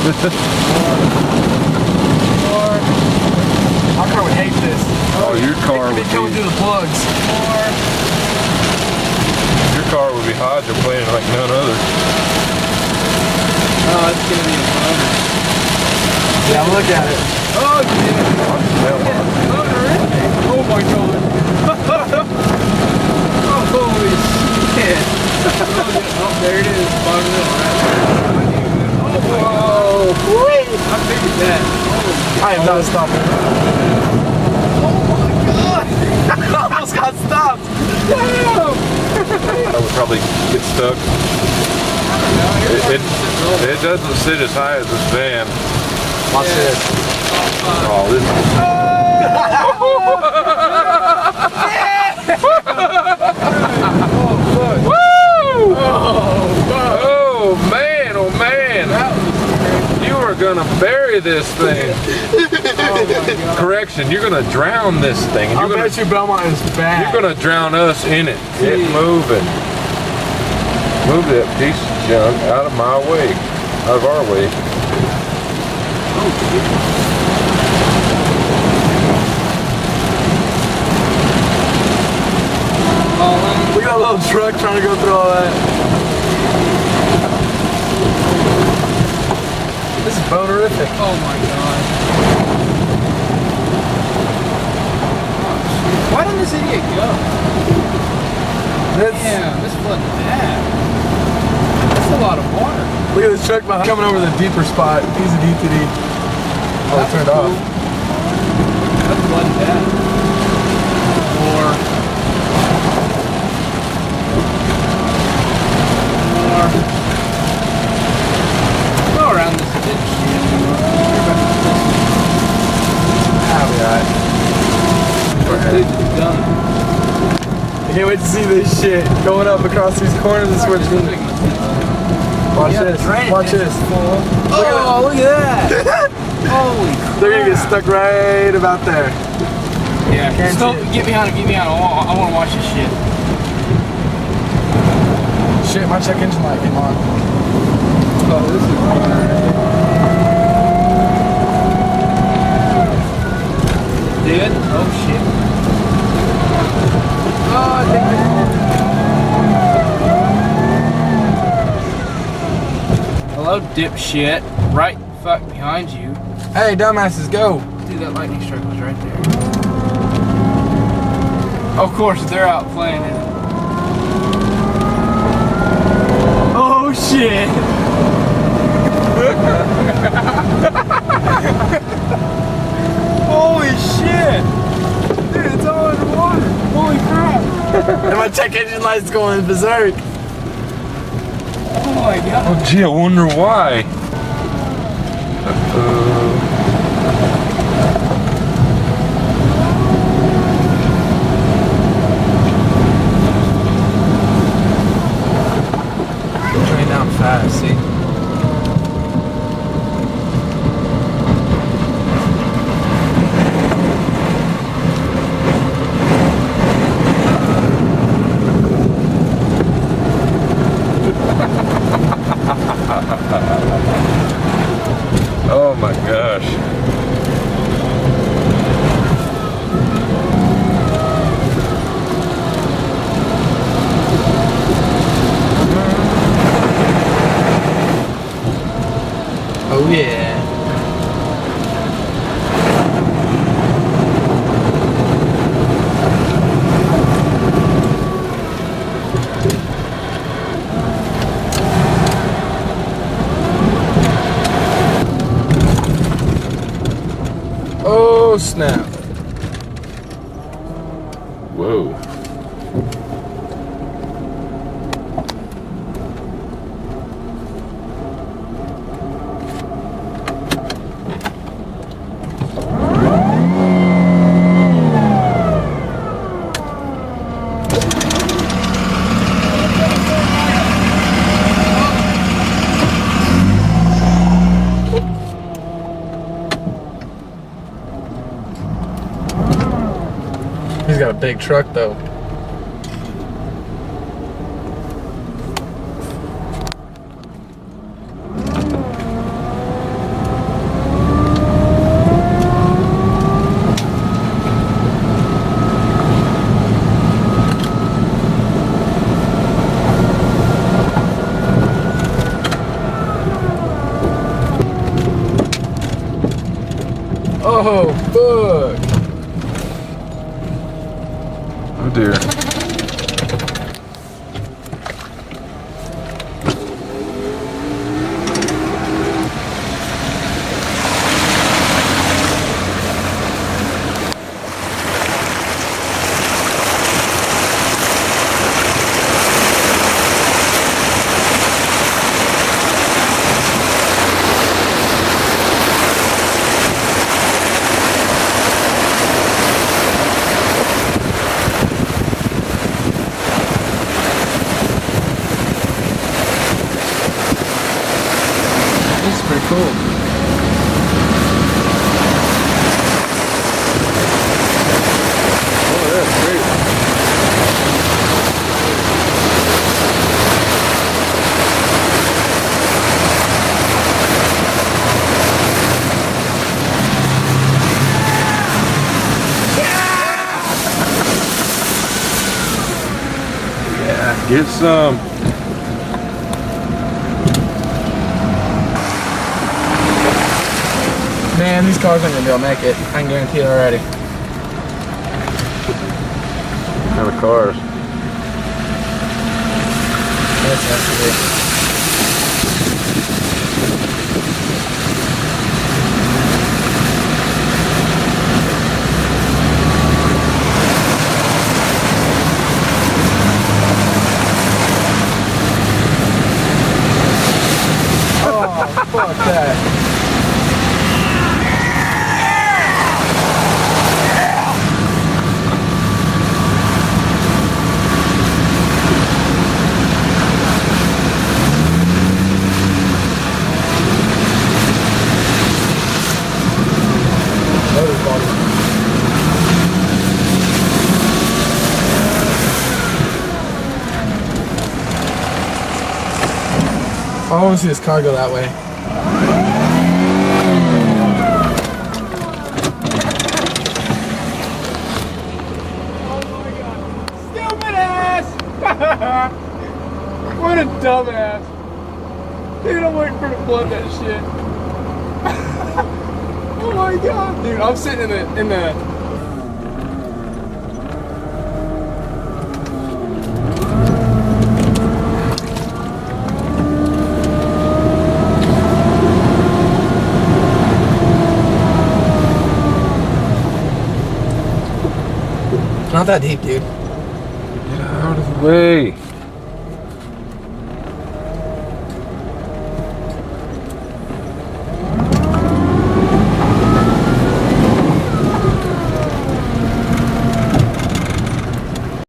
My car would hate this. Oh, your car would be coming through the plugs. Your car would be hydroplaning like none other. Oh, it's gonna be a bummer. Yeah, look at it. Oh, yeah. Oh my god. Oh, holy shit. Oh, there it is. Bottom middle, right there. Oh, wait. I figured that. I am not stopping. Oh my god. I almost got stopped. Damn. I would probably get stuck. It doesn't sit as high as this van. Watch this. Oh, this Oh man, oh man. You are gonna bury this thing. Correction, you're gonna drown this thing. And I bet you Belmont is bad. You're gonna drown us in it. Get moving. Move that piece of junk out of my way. Out of our way. We got a little truck trying to go through all that. This is bonerific. Oh my god. Why didn't this idiot go? Damn, this flooded bad. That's a lot of water. Look at this truck behind coming over the deeper spot. He's a DTD. Oh, it turned off. That's flooded bad. Go around this ditch. I'll be alright. Done. I can't wait to see this shit going up across these corners and switching. Watch this. Watch this. Oh, look at that. Holy crap. They're gonna get stuck right about there. Yeah, still, get behind it, get behind it. I want to watch this shit. Shit, my check engine light came on. Oh, this is dead? Oh shit. Oh, I think hello, dipshit. Right fuck behind you. Hey, dumbasses, go. Dude, that lightning strike was right there. Of course, they're out playing it. Oh shit! Holy shit! Dude, it's all underwater. Holy crap! And my check engine light's going berserk. Oh my god. Oh gee, I wonder why. Train down fast, see? Oh my gosh. Oh yeah. Oh snap. Whoa. He's got a big truck though. Oh, fuck. Oh dear. This is pretty cool. Oh, that's great. Yeah, get some. Man, these cars aren't gonna be able to make it. I can guarantee it already. What kind of cars? That's SUV. Oh, fuck that. I want to see this car go that way. Stupid ass! What a dumbass. Dude, I'm waiting for the flood that shit. Oh my god. Dude, I'm sitting in the Not that deep, dude. Get out of the way.